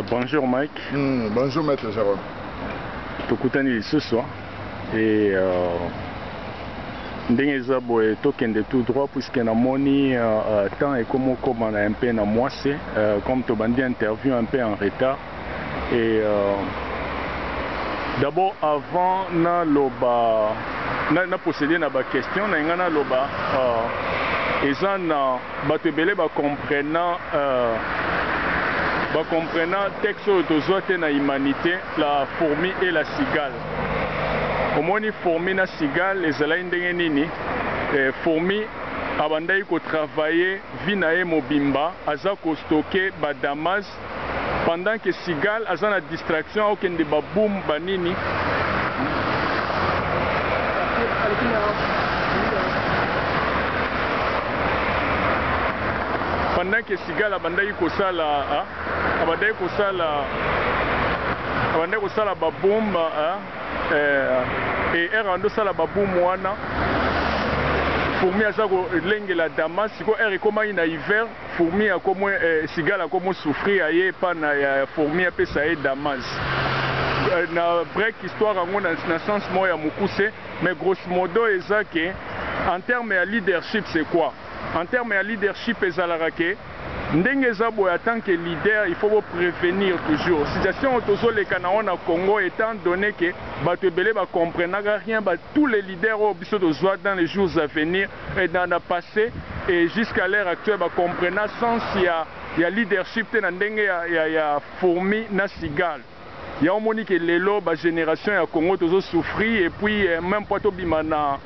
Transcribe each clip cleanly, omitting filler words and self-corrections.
Bonjour Mike. Bonjour Maître Jérôme. Tokutani ce soir et ndenge eza boye tokende tout droit puisque namoni temps et comme on a un peu na moise comme tobandi interview un peu en retard et d'abord avant na loba na procéder na ba question na ngana loba eza na bato ebele ba comprenant texte autozoa te na humanité la fourmi et la cigale. Omoni fourmi na cigale ezalaki ndenge nini fourmi abandaki kotravaille vi na ye mobimba aza kostoke badamas pendant que cigale aza na distraction okende baboum banini pendant que cigale abandaki kosala baboum et erando sala baboum wana fourmi aza kolengela damas siko ere ekomaki na hiver fourmi akomo cigale akomo souffrir aye epa na ya fourmi apesa ye damas na break histoire yango na sens moko ya mokuse mais grosso modo eza ke en terme ya leadership c'est quoi? En terme ya leadership ezalaka ke ndenge eza boye en tant que leader il faut prévenir toujours situation tozoleka na wana Congo étant donné que bato ebele bacomprenaga rien tous les leaders oyo biso tozwa dans les jours à venir et dans le passé et jusqu'à l'heure actuelle bacomprena sens ya leadership te na ndenge ya fourmi na cigale ya omoni ke lelo bagénération ya Congo tozosouffrir et puis même po tobima na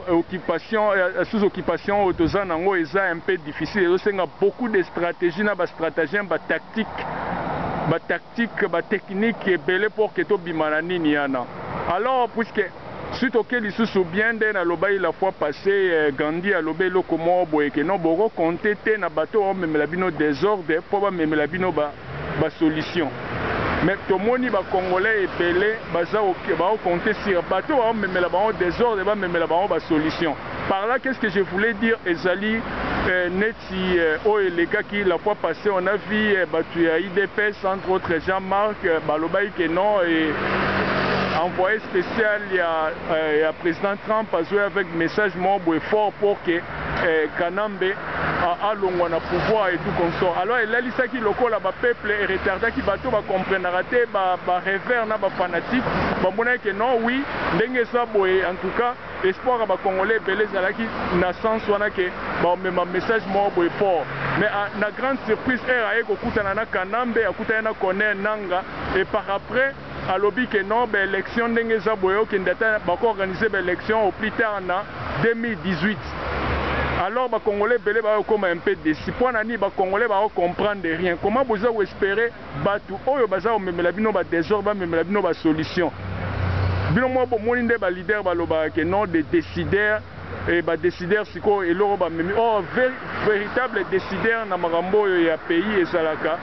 occupation sous-occupation autoza nango eza un peu difficile ezosenga beaucoup de stratégies na bastratégie batactique batechnique ebele pour que tobima na nini yana alors puisque suite oke lisusu bien nde nalobai la fois passée Gandhi alobi eloko moko boye ke non bokokonte te na bato bamemela bino désordre mpo bamemela bino basolution. Mais tomoni ba congolais ebele baza compter sur bateau même la bango désordre ba même la bango ba solution. Par là qu'est-ce que je voulais dire ezali neti les gars qui la fois passée on a vu batu ya IDPS entre autres Jean-Marc balobai que non et envoyé spécial il y a président Trump a joué avec message mot fort pour que Kanambe a longwa na pouvoir et tout comme ça. Alors il a dit ça qui lokola ba peuple et retardé qui bateau ba comprendre raté ba revers na ba fanatique ba mona que non oui ndenge ça boye en tout cas espoir ba congolais belé zalaki na sens wana que ba même message mo boye fort mais na grande surprise era eko kutana na Kanambe akutana na Corneille Nanga et par après alobi que non ba élection ndenge za boye que ndata ba ko organiser ba élection au plus tard na 2018. Alors les Congolais vont comme un peu déçus. Pour les Congolais vont comprendre rien. Comment vous espérez battre oyo baza même la bino ba désordre même la bino ba solution. Bino mo bo moninde ba leader ba loba que non des décideurs et ba décideurs siko et loro ba même véritable décideur na makambo ya pays ezalaka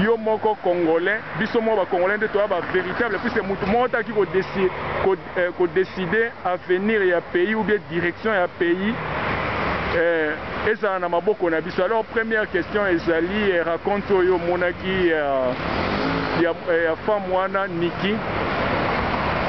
yo moko congolais biso mo ba congolais de toi ba véritable puisque mutu mo ta ki ko décider avenir ya pays ou bien direction ya pays eza na maboko na biso. Alors première question ezali raconte oyo monaki ya femme wana Niki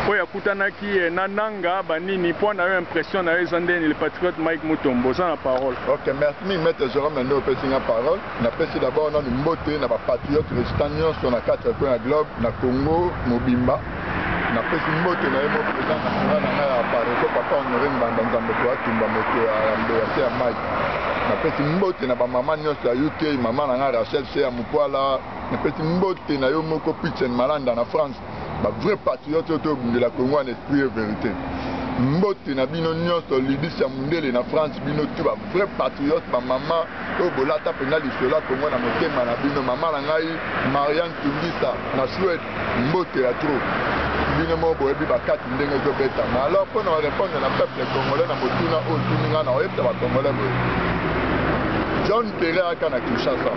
oyo akutanaki na nanga banini po na yo impression na eza ndeni le patriote Mike Mutombo za na parole. OK, merci Maître Jérôme ndo pesi na parole. Na pesi d'abord na mbote na ba patriote résistants sur na 4 coins na globe na Congo mobimba. Na pesi mbote na yemo président national na ya paroko papa honoré mbanda nzambe kwa tumba moto ya Mike. Na pesi mbote na ba mama nyonso ya UK mama na nga Rachel ya Mupwala. Na pesi mbote na yo moko Pitchen Malanda na France. Ba vrai patriote de la Congo en esprit et vérité. Mbote na bino nyonso Libisia Mundele na France bino tu ba vrai patriote ba mama o bolata pena lisola Congo na motema na bino mama na ngai Marianne Tungisa na Suède mbote ya trop. Bino mo boyebi bakati ndenge zo betama. Alors pour nous répondre na peuple congolais na motuna o tuninga na oyebta ba congolais boye. John Terra kana Kinshasa.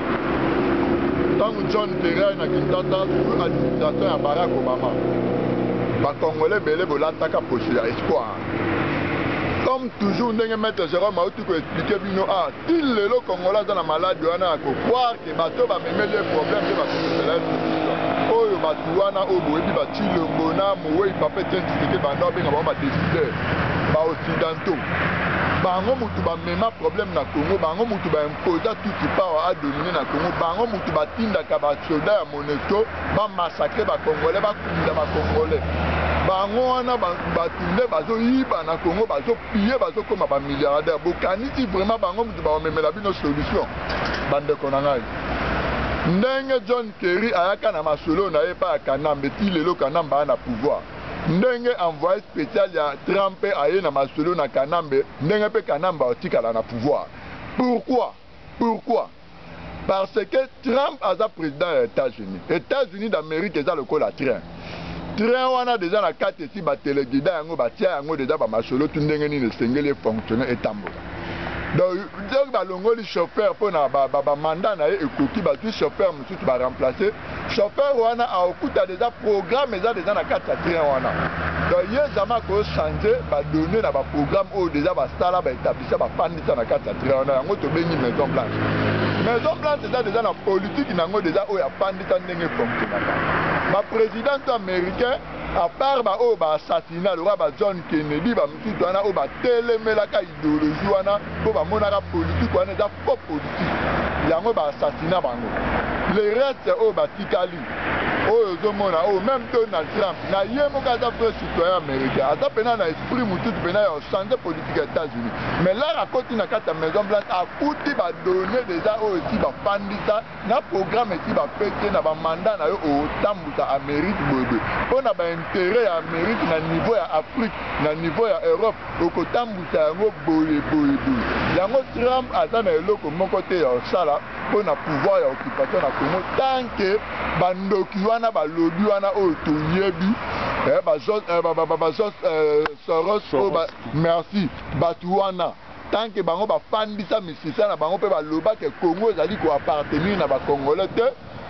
Tant John Terra na Kinshasa administration ya Barack Obama. Ba congolais belé bolataka poche ya espoir. comme toujours ndenge maître Jérôme auti ko expliquer bino il le Congolais dans la maladie wana ko croire que bato ba memele problème de ba solution oyo bato wana o boyebi ba chilombo na mowe papa tentike bando benga ba décider ba occidentaux bango mutu ba mema problème na Congo bango mutu ba imposer tout power à dominer na Congo bango mutu ba tinda ka ba soldat ya MONUSCO ba massacrer ba Congolais ba kumisa ba Congolais bango wana batunde bazoyiba na Congo bazopiller bazokoma ba milliardaire bokanisi vraiment bango mutu ba memela bino solution bandeko na ngai ndenge John Kerry ayaka na masolo na ye pa Kanambe ti lelo Kanamba na pouvoir ndenge envoyé spécial ya Trump aye na masolo na Kanambe ndenge pe Kanamba otikala na pouvoir. Pourquoi parce que Trump aza président des États-Unis d'Amérique eza lokola train wana déjà na kati esi ba téléguida yango batia yango déjà ba masolo tu ndenge nini sengeli fonctionner etambola. Donc balongoli chauffeur pour na ba mandat na ekoki ba tout chauffeur mususu ba remplacer chauffeur wana a okuta déjà programme eza déjà na kati ya train wana donc ye zama ko changer ba donner na ba programme o déjà ba sala ba établir ba pandisa na kati ya train wana yango to bengi Maison Blanche eza déjà na politique nango déjà o ya pandisa ndenge fonctionner ba président américain à part ba o ba assassinat le roi ba John Kennedy ba mututu wana o ba telemelaka idéologie wana po ba monaka politique wana eza faux politique yango ba assassinat bango le reste o ba tikali oyo ozomona o même Donald Trump na ye moko aza vrai citoyen américain aza pena na esprit mututu pena ya changer politique ya États-Unis mais là akoti na kati ya Maison Blanche akuti ba donner déjà oyo esi bafandisa na programme esi bapete na bamandat na yo otambusa Amérique boyeboye mpo na baintérêt ya Amérique na niveau ya Afrique na niveau ya Europe okotambusa yango boyeboye yango Trump aza na eloko moko te ya osala mpo na pouvoir ya occupation na Congo tant que bandoki wana balobi wana oyo toyebi Soros merci bato wana tant que bango bafandisa misisa na bango mpe baloba ke Congo ezali koappartenir na bakongolais te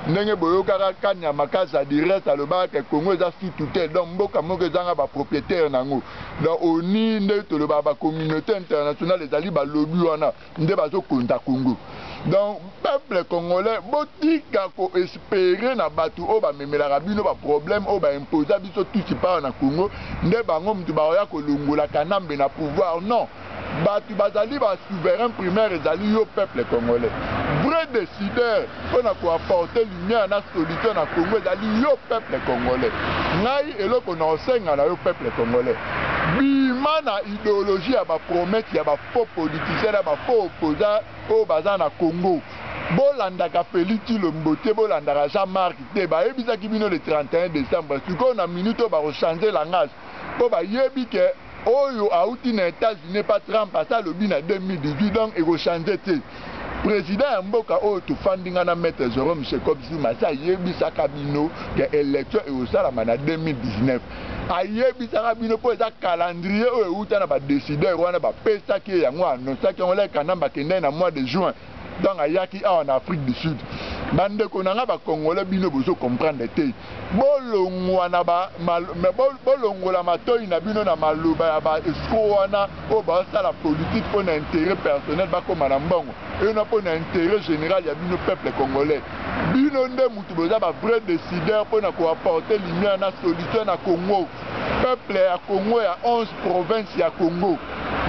ndenge boyokaka Kanyama Kaza direct alobaka ke Congo eza sutu te donc mboka moko ezanga bapropriétaire nango donc oni nde toloba bacommunauté internationale ezali balobi wana nde bazokonta Congo donc peuple congolais botika ko espérer na bato oyo bamemelaka bino baproblème oyo baimposa biso tusi pawa na Congo nde bango mutu baoya kolongola Kanambe na pouvoir non bato bazali basouverain primaire ezali yo peuple congolais vrai décideur mpona koapporter lumière na solution na Congo ezali yo peuple congolais ngai eloko na osenga na yo peuple congolais bima na idéologie ya bapromesse ya bafaux politicien na bafaux opposant oyo baza na Congo bolandaka Félix Tshilombo te bolandaka Jean-Marc te bayebisaki bino le 31 décembre sikoyo na minute oyo bakochange langage mpo bayebi ke oyo auti na États-Unis pa Trump asalobi na 2018 donc ekochange te président ya mboka oyo tofandinga na maître Jérôme Jacob Zuma ayebisaka bino ke élection ekosalama na 2019 ayebisaka bino mpo eza calendrier oyo euta na badécideur wana bapesaki yango anonsaki yango leka na bakendai na mois de juin donc ayaki awa na Afrique du Sud bandeko na nga bakongole bino bozo comprendre te bolongola matoi na bino na maloba ya baescroc wana oyo basala politique mpo na intérêt personnel bakoma na mbongo eyona mpo na intérêt général ya bino peuple congolais bino nde mutu boza bavrai décideur mpo na koapporter lumière na solution na Congo peuple ya Congo ya 11 province ya Congo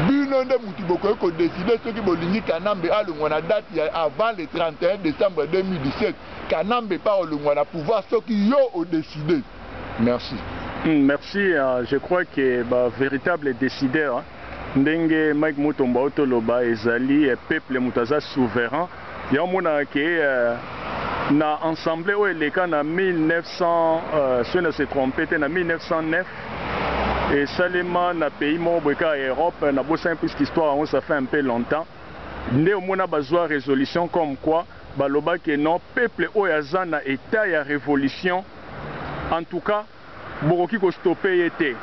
bino nde mutu bokoki kodeside soki bolingi Kanambe alongwa na date ya avant le 31 décembre 2017 Kanambe pa olongwa na pouvoir soki yo odeside. Merci. Merci, je crois que véritable décideur ndenge Mike Mutomba otoloba ezali peuple mutaza souverain ya mona ke na ensemble o eleka na 1900 si on ne se trompe te na 1909 et Salema na pays moboka Europe na bossa puisque histoire on ça fait un peu longtemps nde omona bazwa résolution comme quoi baloba que non peuple oyaza na état ya révolution en tout cas bokoki ko stopper yete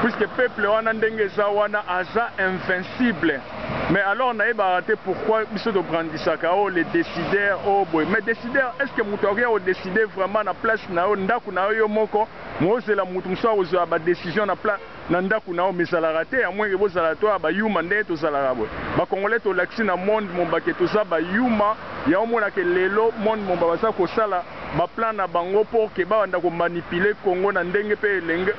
puisque peuple wana ndenge za wana aza invincible Mais alors on a raté pourquoi biso de brandisaka les décideurs mais décideurs est-ce que mutoria au décider vraiment na place na ndaku na yo moko moi c'est la mutu mso ozo ba décision na place na ndaku na misala raté à moins que vous ala toi ba yuma ndé to sala rabo ba congolais to laxi na monde mon baké to ça ba yuma ya omona ke lelo monde mon ba ça ko sala ba plan na bango pour que ba ndako manipuler Congo na ndenge pe lenge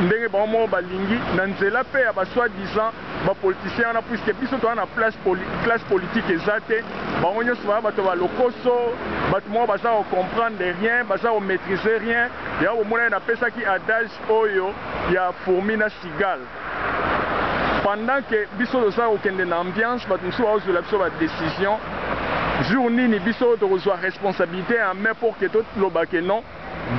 ndenge ba mo ba lingi na nzela pe ya ba soi-disant ba politiciens na puisque biso to na classe politique exacte ba onyo soba ba to ba lokoso ba to mo ba ça comprendre rien ba ça maîtriser rien ya o mona na pesa ki adage oyo ya fourmi na cigale pendant que biso to ça okende na ambiance ba to so ozo la biso ba décision jour nini biso to reçoit responsabilité en main pour que tout lobake non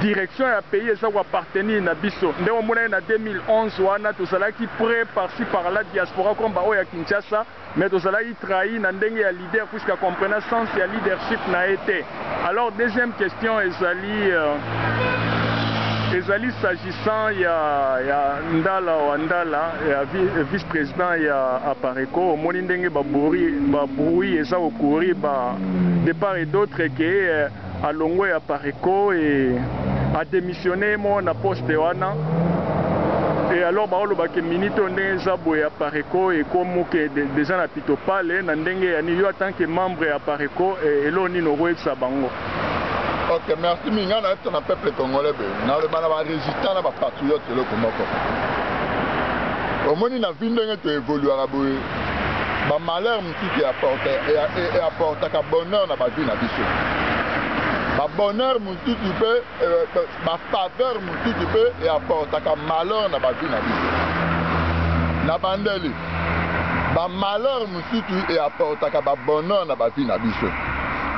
direction ya pays ça va appartenir na biso ndeko mona na 2011 wana to sala ki prêt par-ci par-là diaspora comme ba oya Kinshasa mais to sala ki trahi na ndenge ya leader puisque comprendre sens ya leadership na été. Alors deuxième question ezali s'agissant ya Ndala ya vice-président ya Apareco moni ndenge ba bruit eza okuri ba de part et d'autre que à Longo ya Apareco et a démissionné mon poste wana et alors ba oloba ke minito ndenge zabo ya Apareco et comme que déjà na pitopale na ndenge ya ni yo en tant que membre ya Apareco et eloni no roetsa bango. Ok, merci minga na ton peuple congolais be na le bana ba résistant na ba patriote le komoko omoni na vindenge to évoluer aboye ba malheur mutu qui apporte et apporte ka bonheur na ba vie na biso ba bonheur mutu tu peux ba faveur mutu tu peux et apporte ka malheur na ba vie na biso na bandeli ba malheur mutu tu et apporte ka ba bonheur na ba vie na biso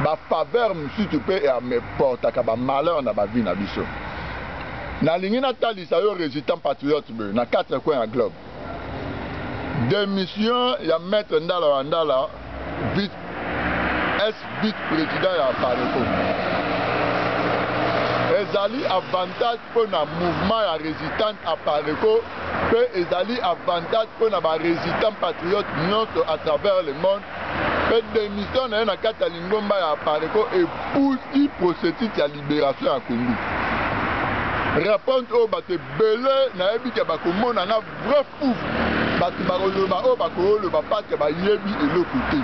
ba faveur musu tu peux et me porta ka ba malheur na ba vie na biso na lingi na talisa yo résistant patriote be na 4 coins à globe démission ya maître Ndala vice président ya Apareco ezali avantage pour na mouvement ya résistant Apareco pe ezali avantage pour na ba résistant patriote nyonso à travers le monde. La démission na na kata lingomba ya Apareco et pour y procédure ya libération à Congo. Répondre au bateau belé na ebi ke ba komona na vrai fou. Bato ba koloba o ba koloba pas que ba yebi et le côté.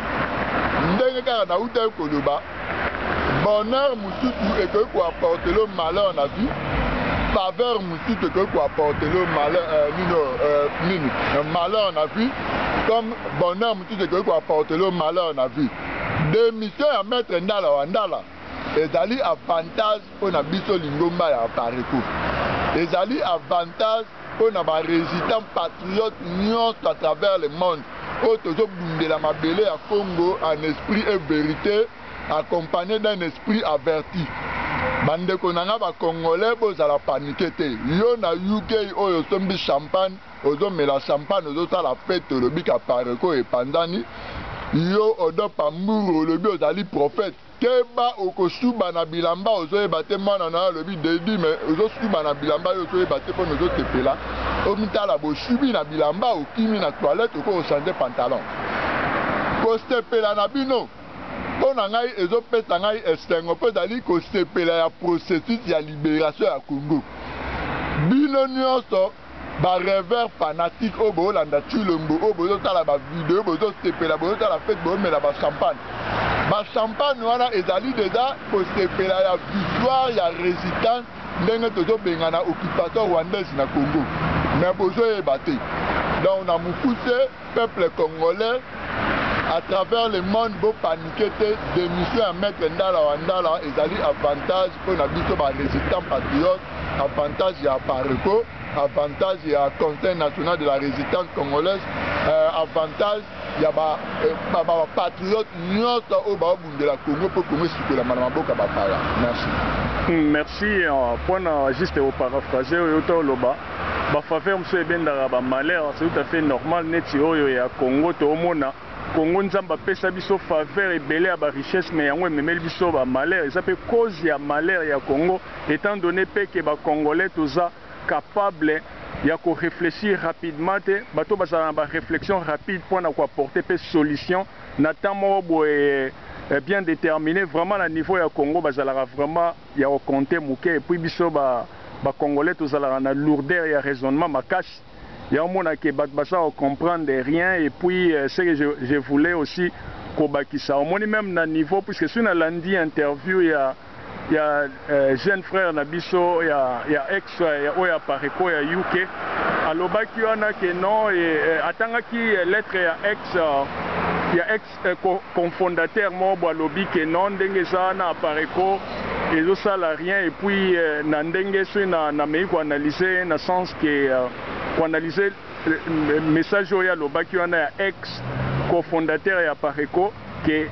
Ndenge kaka na uta koloba. Bonheur musutu et que quoi apporter le malheur na vie. Faveur musutu que quoi apporter le malheur malheur na vie. Comme bonheur mutu de quoi apporter le malheur na vie. Démission à mettre Ndala ezali avantage pour na biso lingomba ya Apareco. Ezali avantage pour na ba résistant patriote nyonso à travers le monde. O tozo bundela mabele ya Congo en esprit et vérité accompagné d'un esprit averti. Bandeko nanga ba congolais bozala paniquer te. Yo na UK oyo sombi champagne ozo mela champagne ozo sala fête lobi ka Apareco et pandani yo odo pamburu lobi ozali prophète keba okosuba na bilamba ozo ebate mwana na lobi dedi mais ozo suba na bilamba yo ozo ebate po ozo tepela omitala bo subi na bilamba okimi na toilette oko changer pantalon ko stepela na bino pona ngai ezo pesa ngai estengo po dali ko stepela ya processus ya libération ya Congo bino nyonso ba rêveur fanatique au Bolanda Chulombo au bozo tala ba vidéo bozo stepela bozo tala fête bozo mela ba champagne wana ezali déjà ko stepela ya victoire ya résistance ndenge tozo bengana occupation rwandaise na Congo mais bozo ebate donc na mukuse peuple congolais à travers le monde bo paniquer te démission à mettre Ndala ezali avantage pour na biso ba résistant patriote avantage ya Apareco avantage il y a Conseil national de la résistance congolaise avantage il y a patriote nyonso o ba bundela Congo pour Congo sikola na maboka bapaya. Merci pour juste au paraphraser oto loba ba faveur monsieur bendara ba malheur c'est tout à fait normal neti oyo ya Congo to mona Congo nzamba pesa biso faveur ebele ya ba richesse mais yango memeli biso ba malheur ça peut cause ya malheur ya Congo étant donné que ba congolais toza capable ya ko réfléchir rapidement te bato basala ba réflexion rapide pour na ko apporter pe solution na temps moko bien déterminé vraiment na niveau ya Congo bazala vraiment ya ko compter muke et puis biso ba congolais tozala na lourdeur ya raisonnement makasi ya mona ke basa comprendre rien et puis ce que je voulais aussi ko bakisa au moni même na niveau puisque sur na lundi interview ya jeune frère na biso ya ex ya oya pareko ya UK alobaki wana ke non atangaki lettre ya ex cofondateur mo alobi ke non ndenge za na pareko ezosala rien et puis na ndenge so na mei ko analyser na sens que ko analyser message oya alobaki wana ya ex cofondateur ya pareko que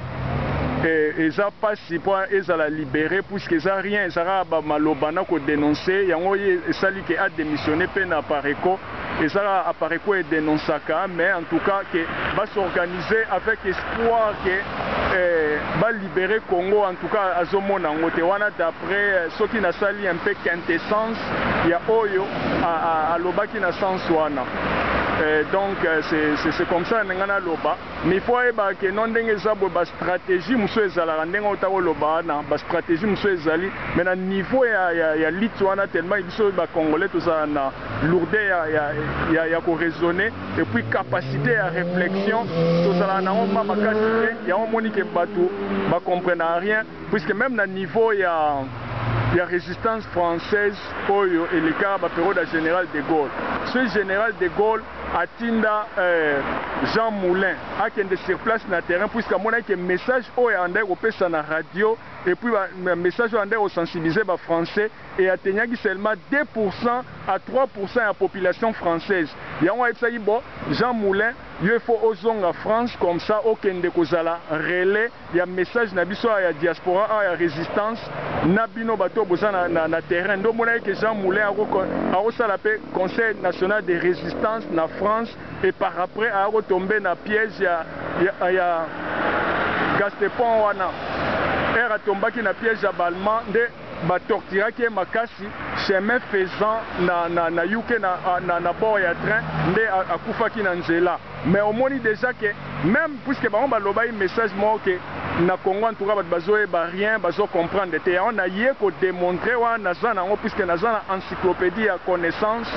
eza pasi po ezala libéré puisque eza rien ezala ba malobana ko dénoncer yango esali ke a démissionné pe na pareko ezala apareko et dénonçaka mais en tout cas que va s'organiser avec espoir que va libérer Congo en tout cas azomona ngote wana d'après ce qui na sali un peu quintessence ya oyo a lobaki na sens wana. Donc c'est comme ça ngana loba mais il faut que non ndenge za ba stratégie muso ezala ndenge otako loba na ba stratégie muso ezali mais na niveau ya lit wana tellement biso ba congolais tout ça na lourdeur ya ko raisonner et puis capacité à réflexion tout ça na on ma capacité ya on moni que bato ba comprendre rien puisque même na niveau ya résistance française oyo et le cas ba période général de Gaulle ce général de Gaulle atinda Jean Moulin akende sur place na terrain puisque mona que message oyo ande opesa na radio et puis message ande au sensibiliser ba français et attenyaki seulement 2% à 3% de la population française yango epsaki bo Jean Moulin il faut ozonga France comme ça okende kozala relais ya message na biso ya diaspora ya résistance na bino bato boza na terrain ndo mona que Jean Moulin a sala pe conseil national de résistance na France et par après a retombé na piège ya Gastepon wana a tombaki na piège ya Balma nde batortiraki makasi chemin faisant na yuke na bord ya train nde akufaki na nzela mais omoni déjà que même puisque bango baloba message moko ke na Congo en tout cas bazoyeba rien bazo comprendre te on a ye ko démontrer wana naza nango puisque naza na encyclopédie ya connaissance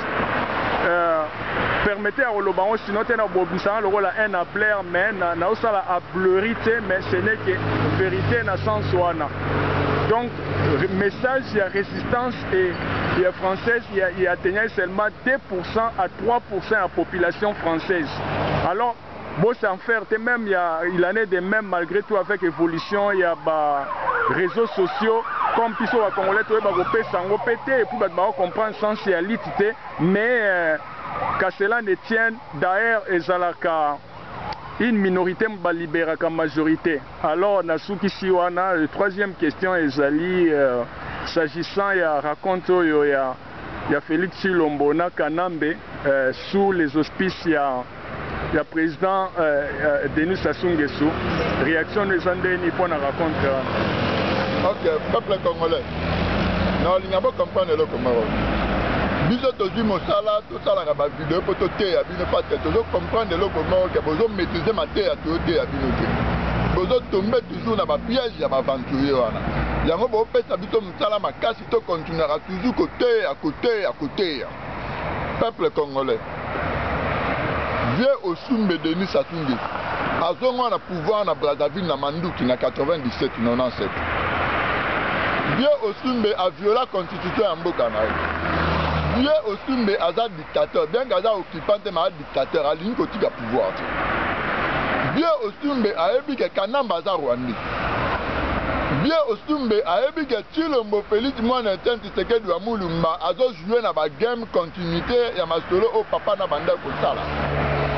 permettez à Olobango sinon tu na bobisa le rôle un appler mais na osala a bleurité mais ce n'est que vérité na sens wana. Donc message il y a résistance et il y a française il y a atteignait seulement 2% à 3% de la population française. Alors bon sans faire même il en est de même malgré tout avec évolution il y a bah réseaux sociaux comme piso wa congolais to ba ko pesa ngo pété et puis ba comprendre sensualité mais qu'à cela ne tienne d'ailleurs ezalaka une minorité m'a libéré comme majorité. Alors nasuki siwana troisième question ezali s'agissant ya raconte yo ya Félix Tshilombo na Kanambe sous les auspices ya président Denis Sassou Nguesso réaction des andeni pour na raconte. OK, peuple congolais. Non, il n'y a pas comprendre le Comoro. Biso tozi mosala tosala na ba vidéo po to te ya bino parce que tozo comprendre le comment que bozo maîtriser ma te ya to te ya bino te bozo tomber toujours na ba piège ya ba aventurier wana yango bo pesa bito mosala makasi to continuera toujours côté à côté peuple congolais vieux au Sumbe Denis Sassou Nguesso azongo na pouvoir na Brazzaville na Manduki na 97 97 vieux au Sumbe a violé la constitution ya mboka na ye. Vieux Osumbe aza dictateur, bien qu'aza occupant ma dictateur, a ligne côté pouvoir. Vieux Osumbe a ébi que Kanamba aza Rwandi. Vieux Osumbe a ébi que Tshilombo Félix Mwana Tenti Seke du Amulumba azo joué na ba game continuité ya masolo au papa na banda kosala.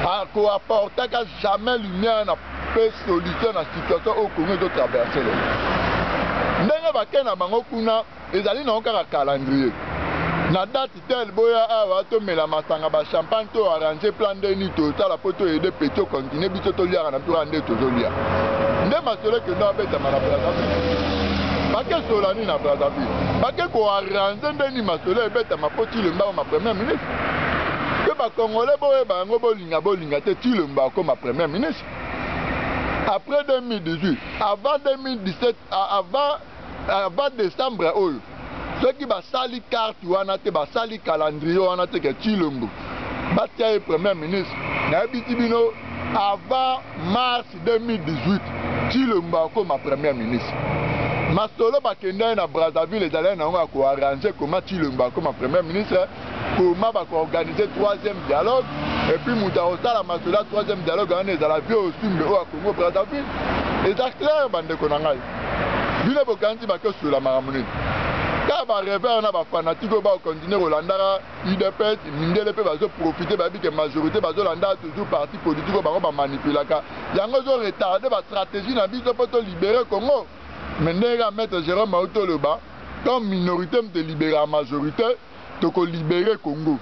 A ko apporter ka jamais lumière na pe solution na situation au Congo de traverser. Ndenge bakena bango kuna ezali na okaka calendrier. Na date tel boya awa to mela masanga ba champagne to arranger plan de nuit to tala poto et de peto continuer biso to lia na to ande to zolia nde masole que no abeta na Brazzaville bake solani na Brazzaville bake ko arranger nde ni masole ebeta mapoti le mbao ma premier ministre Congolais bolinga te Tshilombo comme premier ministre. Après 2018, avant 2017, avant décembre, ceux qui ont sali carte ou sali calendrier wana te que Tshilombo batia premier ministre. Avant mars 2018, Tshilombo comme premier ministre. Masolo bakenda na Brazzaville les allés na ko arranger comment Tshilombo comme premier ministre, comment va organiser troisième dialogue et puis muta osala masolo troisième dialogue en les ala vie aussi mais au Congo Brazzaville. Et ça clair bande ko na ngai. Bile bokanti ba ko sur la maramuni. Ka ba rêver na ba fanatique ba continuer Rolandara UDPS mindele pe ba zo profiter ba bi que majorité ba zo landa toujours parti politique ba ba manipulaka. Yango zo retarder ba stratégie na biso pour te libérer Congo. Maintenant, mettre Jérôme Mautoloba, comme minorité de libérer la majorité, de libérer Congo.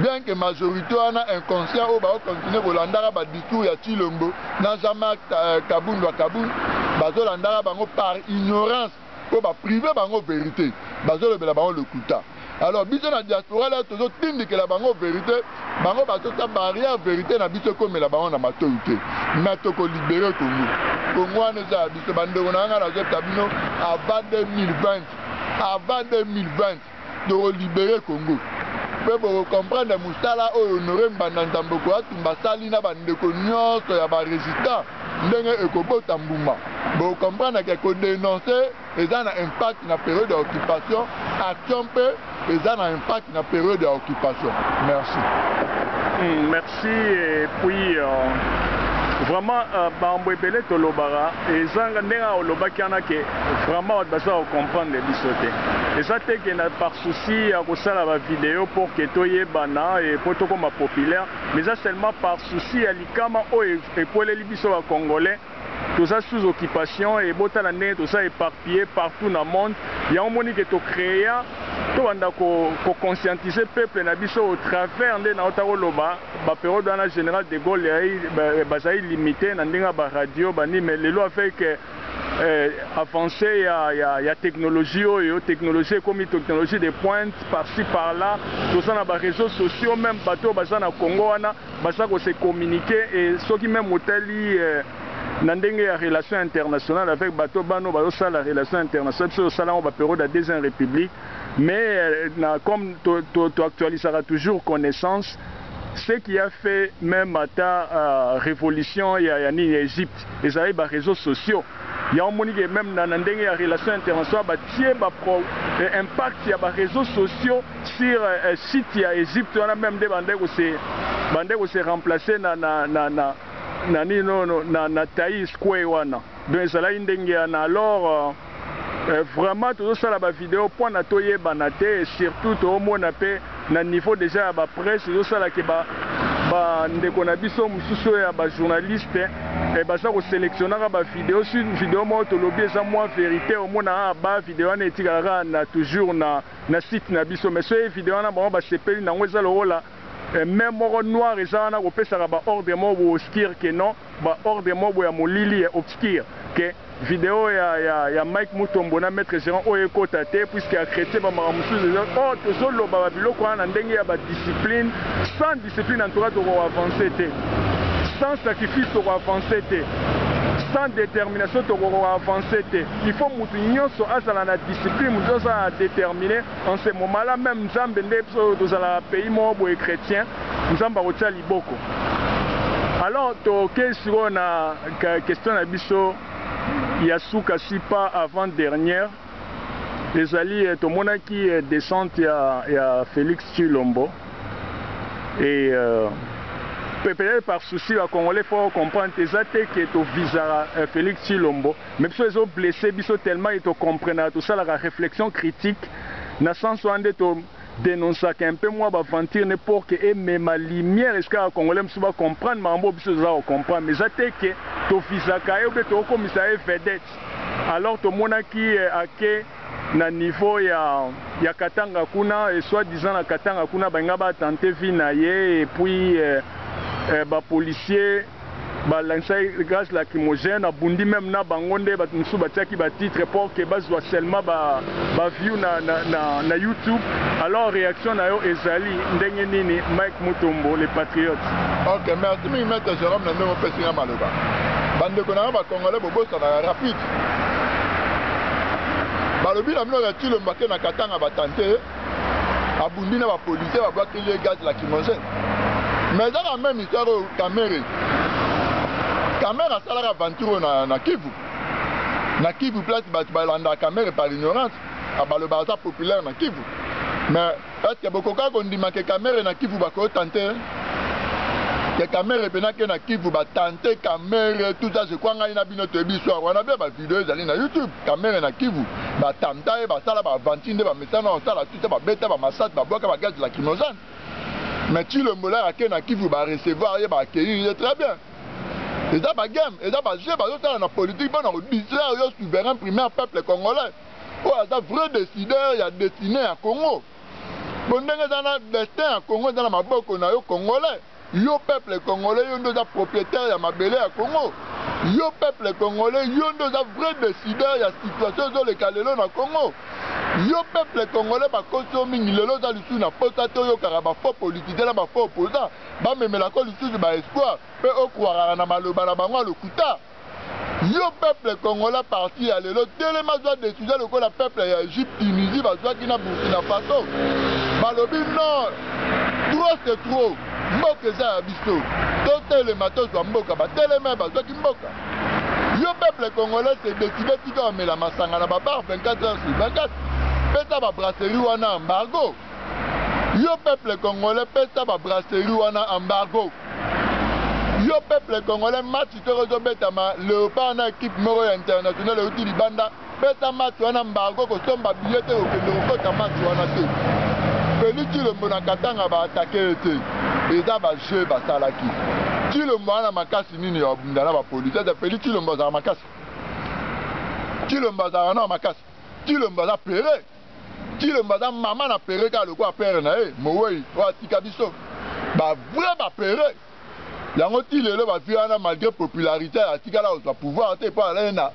Bien que la majorité a inconscient, on va continuer à Rolandara, discours à Tshilombo, n'a jamais Kaboun, Bazolandara, par ignorance, pour priver la vérité. Bazolo le kuta. Alors, biso na diaspora là, toujours tindi que la vérité, bango basosa barrière vérité na biso comme la bango na matoute. Mais to ko libérer Congo. Congo ane za biso bandeko na nga na zeta bino avant 2020. Avant 2020 de libérer Congo. Pe bo comprendre musala o honorer mbanda mboko atumba sali na bandeko nyonso ya ba résistant ndenge ekobota mbuma. Bo comprendre que ko dénoncer et ça a un impact na période d'occupation action peu et ça a un impact na période d'occupation. Merci. Merci et puis vraiment bambwebele tolobara et zanga ndenga olobaki anake vraiment basa comprendre les bisoté et ça te que par souci à kosala ba vidéo pour que toyebana et pour tokoma populaire mais ça seulement par souci à likama o et pour les biso ba congolais tout ça sous occupation et botala ndenge tout ça éparpillé partout dans le monde il y a un monde qui to créé to banda ko conscientiser peuple na biso au travers de na otaloba ba période dans la général de Gaulle bazai limité na ndinga ba radio bani mais lelo a fait que avancer il y a technologie et technologie comme technologie de pointe par-ci par-là tout ça na ba réseaux sociaux même bateau baza na Congo wana baza ko se communiquer et ceux qui même hôteli Nandenge ya relation internationale avec bateau bano bazo ça la relation internationale sur ça là on va période de la deuxième république mais comme tu actualiseras toujours connaissance ce qui a fait même à ta révolution il y a ni Égypte et ça les réseaux sociaux il y a un monde qui même dans Nandenge ya relation internationale ba tie ba impact il y a ba réseaux sociaux sur site il y a Égypte on a même des bandé où c'est remplacé nani na Taï Square wana donc ça là ndenge na alors vraiment tout ça la vidéo point na toye banate et surtout to mona pe na niveau déjà ba presse tout ça là que ba ndeko na biso mususu ya ba journaliste et ba ça ko sélectionner ba vidéo sur vidéo mo to lobby ça moi vérité au mona ba vidéo na etikara na toujours na site na biso mais ce vidéo na ba sepeli na ngweza lo la même moro noir ezana ko pesa ba ordre mo obscur que non ba ordre mo ya molili obscur que vidéo ya Mike Mutombo na maître gérant o ekota te puisque a créé ba maramusu de oh to solo ba biloko na ndenge ya ba discipline sans discipline en tout cas to avancer te sans sacrifice to avancer te sans détermination to avancer te il faut mutu nyonso azala na discipline mutu za déterminé en ce moment là même nzambe ndepso to zala pays mo bo chrétien nzamba kotia liboko alors to question na question na biso ya suka sipa avant dernière les alliés to monaki descente ya Félix Tshilombo et peut-être par souci à Congolais faut comprendre que tu visera Félix Tshilombo même si ils ont blessé biso tellement ils te comprennent tout ça la réflexion critique na sens où ande to dénoncer qu'un peu moins va mentir ne pour que et même ma lumière est-ce que Congolais me va comprendre mambo biso za comprendre mais ça que tu visera kayo be to commissaire vedette alors to monaki ake na niveau ya Katanga kuna et soit disant na Katanga kuna benga ba tenter vie na ye et puis ba policier balancé gaz lacrymogène abundi même na bangonde batumsu batiaki ba titre pour que bazwa seulement ba view na YouTube. Alors réaction na yo ezali ndenge nini Mike Mutombo les patriotes. OK, merci mi maître Jérôme na ndemo pesinga maloba. Bande kona ba congolais bobosa na rapide. Balobi na mino ya tilo mbake na katanga batante abundi na ba policier ba bloquer les gaz lacrymogène. Mais dans la même histoire au Cameroun. Cameroun a salé aventure na Kivu. Na Kivu place balanda Cameroun par ignorance. Le bazar populaire na Kivu. Mais est-ce que beaucoup de gens que Cameroun na Kivu va tenter? Que Cameroun est na Kivu va tenter Cameroun tout ça je crois qu'il y a une autre histoire. On a bien des vidéos sur YouTube. Cameroun na Kivu va tenter va sala va ventine va mettre na sala tout ça va bêta va massacre va bloquer va gaz lacrymogène. Mais tu le moulin à Kena Kivu va recevoir il va accueillir très bien. Et ça va game, et ça va jeu, dans la politique, dans le business, il y a souverain primaire peuple congolais. Oh, il y a vrai décideur, il y a destiné à Congo. Bon, dans le destin à Congo, dans la maboko, on a eu Congolais. Yo peuple congolais, il y a propriétaire, il y a mabélé à Congo. Yo peuple congolais, il y a vrai décideur, il y a situation dans le Calélo à Congo. Yo peuple congolais, il y a consommé, il y a na potato, il y a faux politicien, il y a faux opposant. Ba même la cause du espoir, peut croire na maloba na bango le kuta. Yo peuple congolais parti à l'élo, tellement doit décider le quoi le peuple Égypte, Tunisie, va soit qui na Burkina Faso. Balobi non, trop c'est trop. Mboka za abiso. Tout le matin soit mboka, ba tellement ba soit qui mboka. Yo peuple congolais c'est décidé qui doit mettre la masanga na ba bar 24 heures sur 24. Pesa ba brasserie wana embargo. Yo peuple congolais pesa ba brasserie wana embargo. Yo peuple congolais match te rezobetama Léopard na équipe moro internationale outi libanda pesa match wana embargo ko somba billet au kendo ko ta match wana te. Félix Tshilombo na katanga ba attaquer te. Eza ba jeu ba salaki. Tshilombo na makasi nini ya bundana ba police de Félix Tshilombo za makasi. Tshilombo za na makasi. Tshilombo za pere. Tshilombo za maman na pere ka le quoi père na e mowei wa tikabiso. Ba vrai ba pere. Yango tilelo ba fiana malgré popularité atikala au pouvoir te pas aller na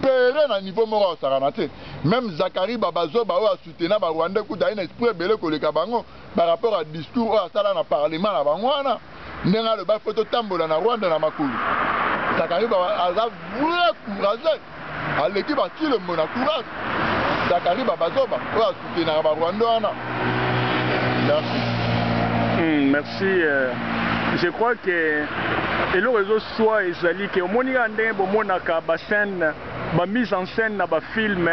pere na niveau moko osakana te. Même Zakari Babazo ba wa soutenir ba Rwanda ku da ina esprit belé ko le kabango par rapport à discours au sala na parlement na bangwana ndenga le ba photo tambola na Rwanda na makulu. Zakari Baba aza vrai courageux à l'équipe a le mona courage. Zakari Babazo ba wa soutenir ba Rwanda na. Merci. Merci. Je crois que le réseau soit ezali que moni ande bomonaka ba scène ba mise en scène na ba film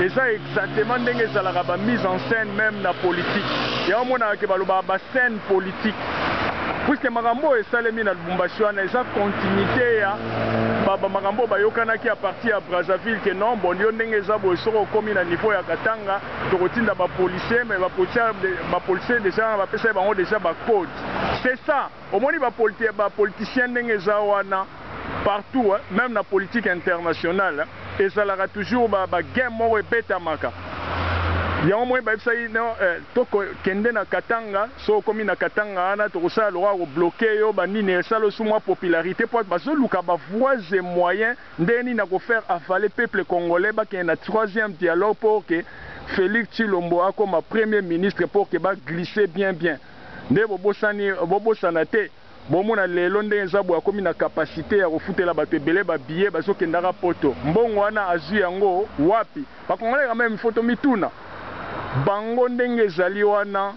et ça exactement ndenge ezalaka ba mise en scène même na politique ya omonaka ke baloba ba scène politique puisque makambo esalemi na Lubumbashi wana eza continuité ya baba makambo bayokanaki à partir ya Brazzaville que non bon yo ndenge eza bo soko komi na niveau ya Katanga tokotinda ba policier mais ba policier déjà ba pesa bango déjà ba code. C'est ça. Au moins, les politiciens partout, même dans la politique internationale, et ça leur a toujours des guerres et bétamaka. Il y a au moins des Katanga, so comme na Katanga, ana to ça le bloqué yo banini ça le sous popularité pour parce que luka ba voies et moyens ndeni na ko faire avaler peuple congolais ba qui na troisième dialogue pour que Félix Tshilombo comme premier ministre pour que ba glisser bien. Nde bobosana te bomona lelo nde nzabo akomi na capacité ya kofutela bato ebele ba billet bazokendaka poto mbongo wana azwi yango wapi bakongolaka même photo mituna bango ndenge ezali wana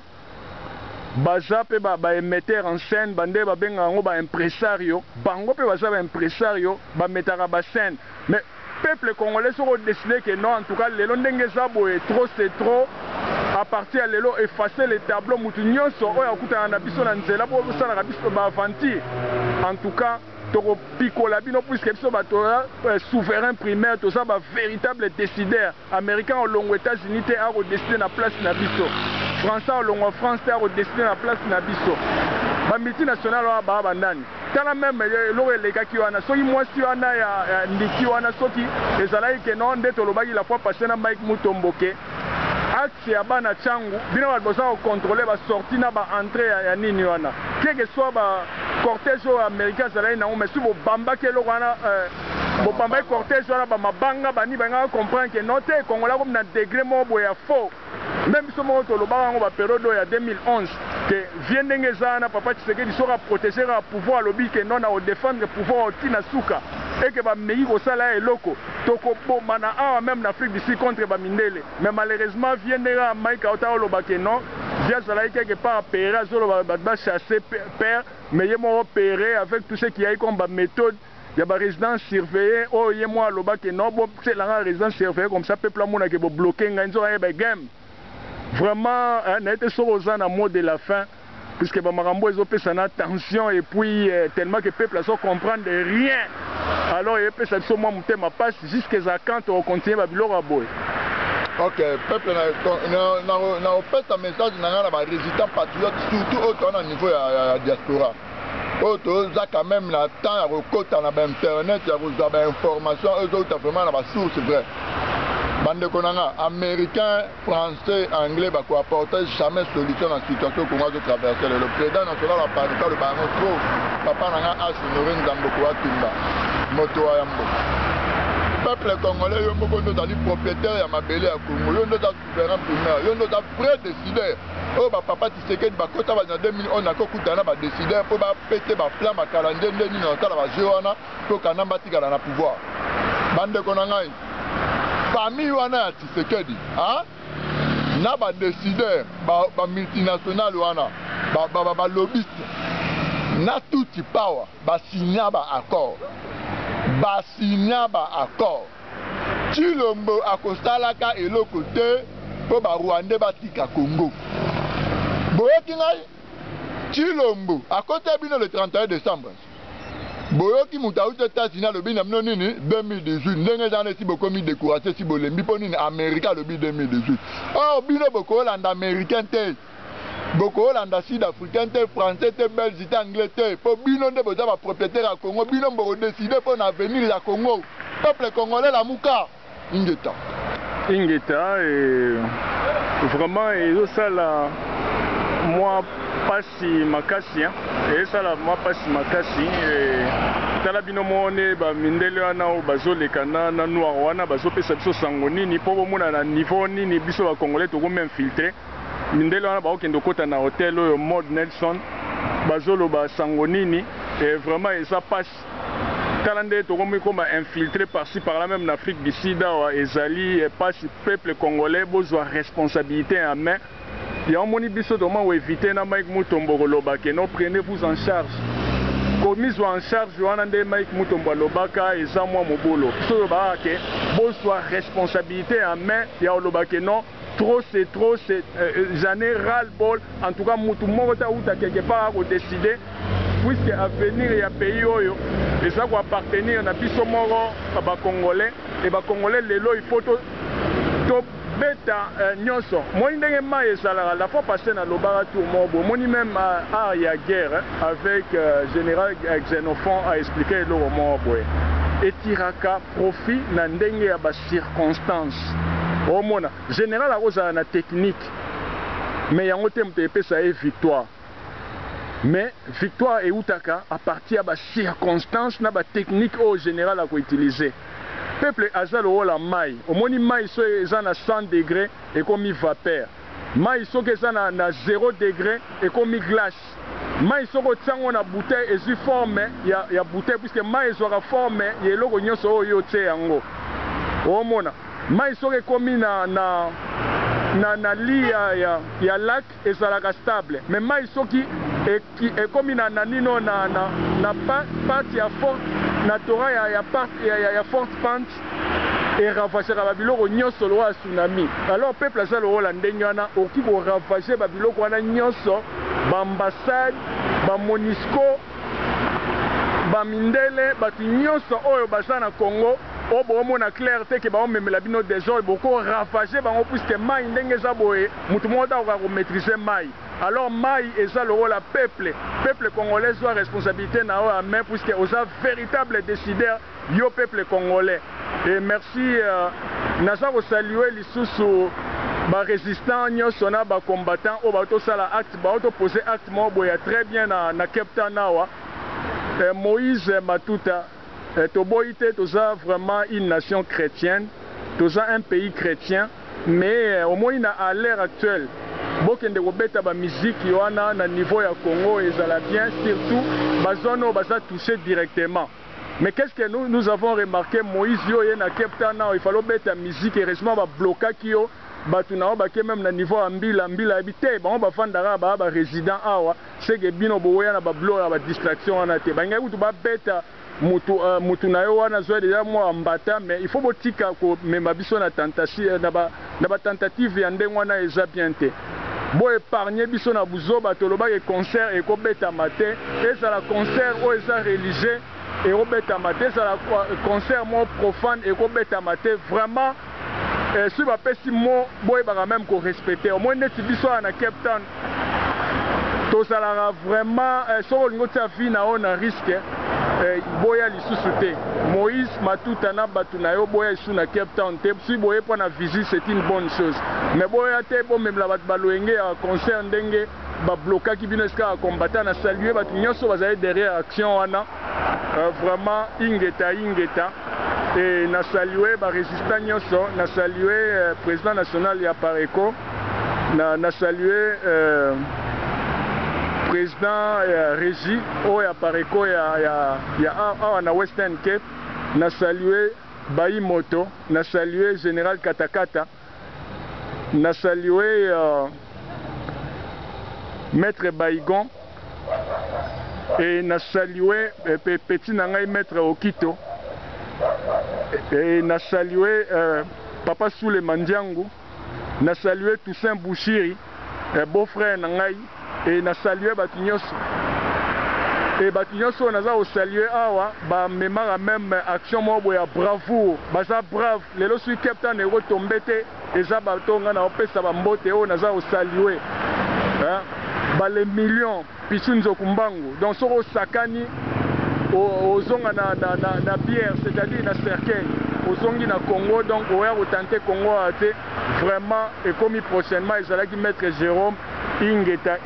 baza pe ba émetteur en scène bande babenga yango ba impresario bango pe baza ba impresario bametaka ba scène mais peuple congolais soko décidé que non en tout cas lelo ndenge ezabo trop c'est trop à partir de l'élo effacer les tableaux moutinyon so oya kutana na biso na nzela bo sala na biso ba aventure en tout cas toko pikola bino puisque biso ba souverain primaire to ça ba véritable décideur américain au longo États-Unis te a décider na place na biso français au longo France te a décider na place na biso ba multinational ba bandani tala même lo eleka ki wana soki mwasi wana ya ndiki wana soki ezalaki ke non nde tolobaki la fois passée na Mike Mutombo ke axe ya bana changu bino babosa contrôler ba sortie na ba entrée ya nini wana quel que soit ba cortège américain ça là na mais si vous bamba que le wana bon bamba cortège wana ba mabanga bani banga comprendre que non te Congolais comme na degré mo boya faux même si mo to lo ba ngo ba période ya 2011 que vient ndengezana papa Tshisekedi sera protéger le pouvoir lobby que non na défendre le pouvoir tina suka et que ba meyi ko sala eloko toko bo mana a même en Afrique d'ici contre ba mindele mais malheureusement vient ndera Maïka ota lo ba que non vient sala quelque part père zolo ba chasser père mais il m'a opéré avec tout ce qui a eu comme méthode. Il y a des résidents surveillés. Oh, il y a moi le bac non, c'est la résidence surveillée comme ça, peuple qui est bloqué, il game. Vraiment, on a été sur aux en mot de la fin, puisque Bamarambo ils ont fait son attention et puis tellement que le peuple ne comprend rien. Alors, il peut ça moi monter ma passe jusqu'à quand on continue à bilor boy. Ok, peuple n'a fait un message dans les résistants patriotes, surtout au niveau de la diaspora. Autres, quand même, le temps à recoter dans Internet, il y a des informations, eux autres, vraiment, dans la source, vrai. Bande Konanga, américains, français, anglais, bah quoi apporter jamais solution dans la situation qu'on va traverser. Le président national a parlé de Baron Trop, papa n'a pas honoré Nzamboko Atumba, Moto Ayambo. Peuple congolais, il y a des propriétaires à Mabélé à Congo, il y a des souverains primaires, il y a des vrais décideurs. Oh, papa Tshisekedi, quand en 2011, on a décidé pour péter ma plan, ma calendrier, ma géoana, pour qu'on ait un pouvoir. Bande Konanga, famille wana ya Tshisekedi, na ba décideur, ba multinational wana, ba lobbyiste, na tout power, ba signa ba accord. Basigna ba accord. Chilombo akosalaka eloko te po ba Rwanda batika Congo. Boyoki ngai Chilombo akote bino le 31 décembre. Boyoki mutauta États-Unis lobi na mino nini 2018 ndenge jane si bokomi décourager si bolembi po nini America lobi 2018. Oh bino boko Hollande américain te. Boko Hollande sud-africain te, français te, belge te, anglais te. Pour bino de boza ba propriétaire à Congo, bino bo décider pour l'avenir à Congo. Peuple congolais la muka. Ingeta. Ingeta et vraiment et ça là moi pas si makasi et ça là moi pas si makasi et tala bino mone ba mindele wana o bazoleka na noir wana bazopesa biso sango nini po bomona na niveau nini biso ba congolais to comme infiltré. Mindele wana ba okendo kota na hôtel oyo mode Nelson bazolo ba sango nini et vraiment et ça passe talande to comme infiltré par-ci par là même en Afrique du Sud ezali et passe peuple congolais besoin responsabilité en main. Il y a un moni biso doma ou éviter na Mike Mutombo lobaka non prenez-vous en charge. Commise en charge wana nde Mike Mutombo lobaka eza moi mobolo. So ba ke besoin responsabilité en main ya lobaka non. Trop c'est trop, j'en ai ras-le-bol. En tout cas, tout le monde a quelque part à décider. Puisque à venir, il y a un pays et ça va appartenir à Bisso Moro, à Congolais. Et les Congolais, il faut tout bêta nyonso. Moi, la fois passée, dans le baratou, moi, même il y a guerre avec général Xénophon a expliqué le roman. Et tiraka profit dans des circonstances. Oh mon général a osé la technique, mais il y a un thème de ça est victoire. Mais victoire et outaka à partir de circonstances, na ba technique au général a utiliser. Peuple azalo la maille. Au moni maille so ezana 100 degrés et comme vapeur. Maille so ezana na 0 degrés et comme glace. Maille so ko tsango na bouteille et forme ya bouteille puisque maille so ra forme ye loko nyonso oyo tse yango. Oh mona mai soki komi na li ya lac ezalaka stable mais mai soki ekomi na nino na partie ya forte na tora ya forte pente eravagera babiloko nyonso lowa ya tsunami. Alors peuple aza lokola ndenge wana okoki koravage babiloko wana nyonso baambassade bamonisco bamindele bato nyonso oyo baza na Congo. O bomo na clarté que ba memela bino déjà beaucoup ravager bango puisque mai ndenge za boye mutu moda ko maîtriser mai. Alors mai eza le rôle peuple congolais a responsabilité na o main puisque oza véritable décideur yo peuple congolais. Et merci naza ko saluer lisusu ba résistant nyonso na ba combattant o ba to sala acte ba to poser acte mo boya très bien na Cape Town nawa. Moïse Matuta, Toboïte, toza vraiment une nation chrétienne, toza un pays chrétien, mais au moins à l'ère actuelle, bokende kobeta ba musique wana na niveau ya Congo ezala bien, surtout bazono baza touché directement. Mais qu'est-ce que nous avons remarqué, Moïse yo ye na Cape Town, il fallait beta musique et heureusement ba bloquer kio batu na bake même na niveau ambila habité ba ba fandara ba résident awa c'est que bino boya na ba bloquer ba distraction wana te ba ngai kutu ba beta mutu na yo wana zo déjà moi mbata, mais il faut botika ko mema biso na tentative na ba tentative ya ndenge wana eza bien te. Bo épargner biso na buzo batoloba ke concert et ko beta matin et ça la concert o eza religieux et ko beta matin ça la concert mo profane et ko beta matin vraiment si ba pesi mo boy ba même ko respecter au moins neti biso na Cape Town to ça la vraiment so ngoti afi na on risque boya lisusu te. Moïse Matuta na batu na yo boya isu na Cape Town te, si boye pour na visite c'est une bonne chose, mais boya te bo même la bat baloenge à concert ndenge ba bloquer ki bino eska combattant na saluer batu nyonso bazali derrière action wana vraiment ingeta et na saluer ba résistant nyonso, na saluer président national ya Pareco, na saluer président Régie o ya Pareco ya na Western Cape, na salué Bayi Moto, na salué Général Katakata, na salué Maître Baïgon et na salué petit nangai Maître Okito et na salué Papa Soule Mandiangu, na salué Toussaint Bouchiri, beau-frère nangai, et na salué Batignos et Batignos on a salué awa ba mémoire même action mo ya bravoure baza brave lelo suis capitaine ero tombete eza batonga na opesa ba mbote on a salué hein ba les millions pisunzo kumbangu donc soko sakani ozonga na bière, c'est-à-dire na cercueil ozongi na Congo, donc oya retenter Congo ate vraiment et comme prochainement ils allaient mettre Jérôme ingeta